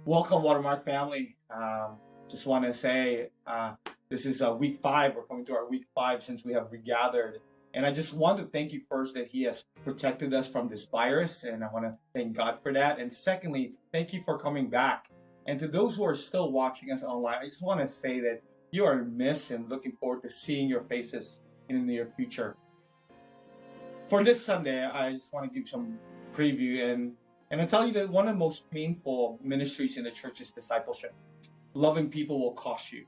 Welcome, Watermark family. Just want to say this is week five. We're coming to our week five since we have regathered. And I just want to thank you first that He has protected us from this virus. And I want to thank God for that. And secondly, thank you for coming back. And to those who are still watching us online, I just want to say that you are missed and looking forward to seeing your faces in the near future. For this Sunday, I just want to give some preview and I tell you that one of the most painful ministries in the church is discipleship. Loving people will cost you.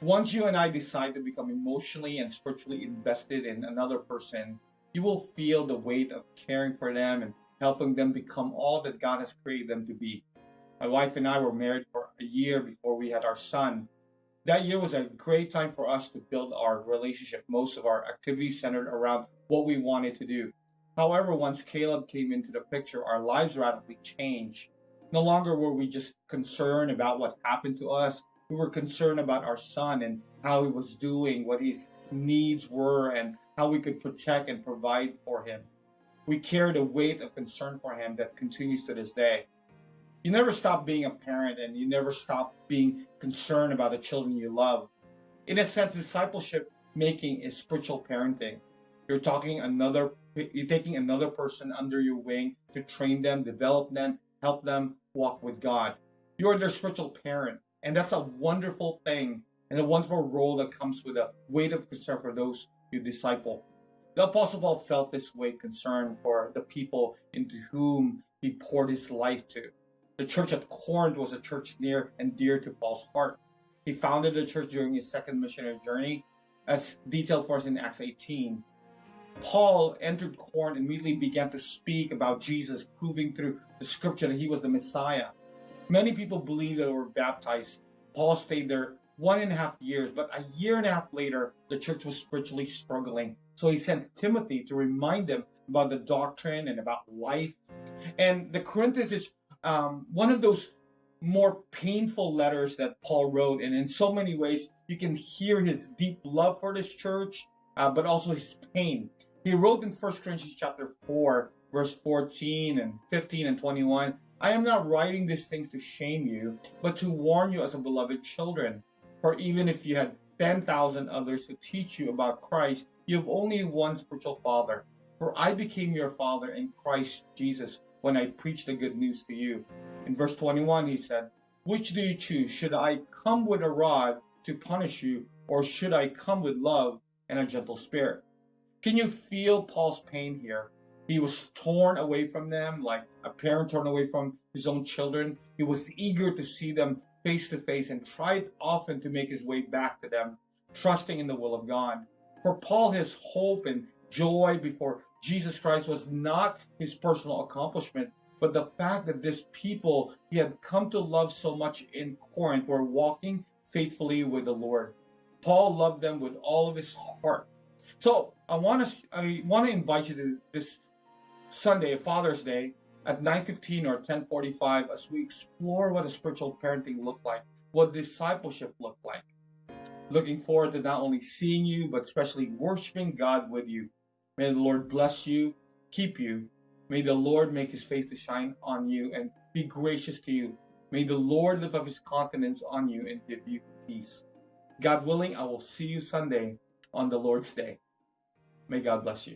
Once you and I decide to become emotionally and spiritually invested in another person, you will feel the weight of caring for them and helping them become all that God has created them to be. My wife and I were married for a year before we had our son. That year was a great time for us to build our relationship. Most of our activities centered around what we wanted to do. However, once Caleb came into the picture, our lives radically changed. No longer were we just concerned about what happened to us. We were concerned about our son and how he was doing, what his needs were, and how we could protect and provide for him. We carried a weight of concern for him that continues to this day. You never stop being a parent, and you never stop being concerned about the children you love. In a sense, discipleship making is spiritual parenting. You're taking another person under your wing to train them, develop them, help them walk with God. You are their spiritual parent, and that's a wonderful thing and a wonderful role that comes with a weight of concern for those you disciple. The Apostle Paul felt this weight concern for the people into whom he poured his life to. The church at Corinth was a church near and dear to Paul's heart. He founded the church during his second missionary journey, as detailed for us in Acts 18. Paul entered Corinth and immediately began to speak about Jesus, proving through the scripture that he was the Messiah. Many people believed that they were baptized. Paul stayed there 1.5 years, but a year and a half later, the church was spiritually struggling. So he sent Timothy to remind them about the doctrine and about life. And the Corinthians is one of those more painful letters that Paul wrote. And in so many ways, you can hear his deep love for this church, but also his pain. He wrote in 1 Corinthians chapter 4, verse 14 and 15 and 21, I am not writing these things to shame you, but to warn you as a beloved children. For even if you had 10,000 others to teach you about Christ, you have only one spiritual father. For I became your father in Christ Jesus when I preached the good news to you. In verse 21, he said, which do you choose? Should I come with a rod to punish you, or should I come with love and a gentle spirit? Can you feel Paul's pain here? He was torn away from them like a parent torn away from his own children. He was eager to see them face to face and tried often to make his way back to them, trusting in the will of God. For Paul, his hope and joy before Jesus Christ was not his personal accomplishment, but the fact that this people he had come to love so much in Corinth were walking faithfully with the Lord. Paul loved them with all of his heart. So I want to invite you to this Sunday, Father's Day, at 9:15 or 10:45, as we explore what a spiritual parenting looked like, what discipleship looked like. Looking forward to not only seeing you, but especially worshiping God with you. May the Lord bless you, keep you. May the Lord make his face to shine on you and be gracious to you. May the Lord lift up his countenance on you and give you peace. God willing, I will see you Sunday on the Lord's Day. May God bless you.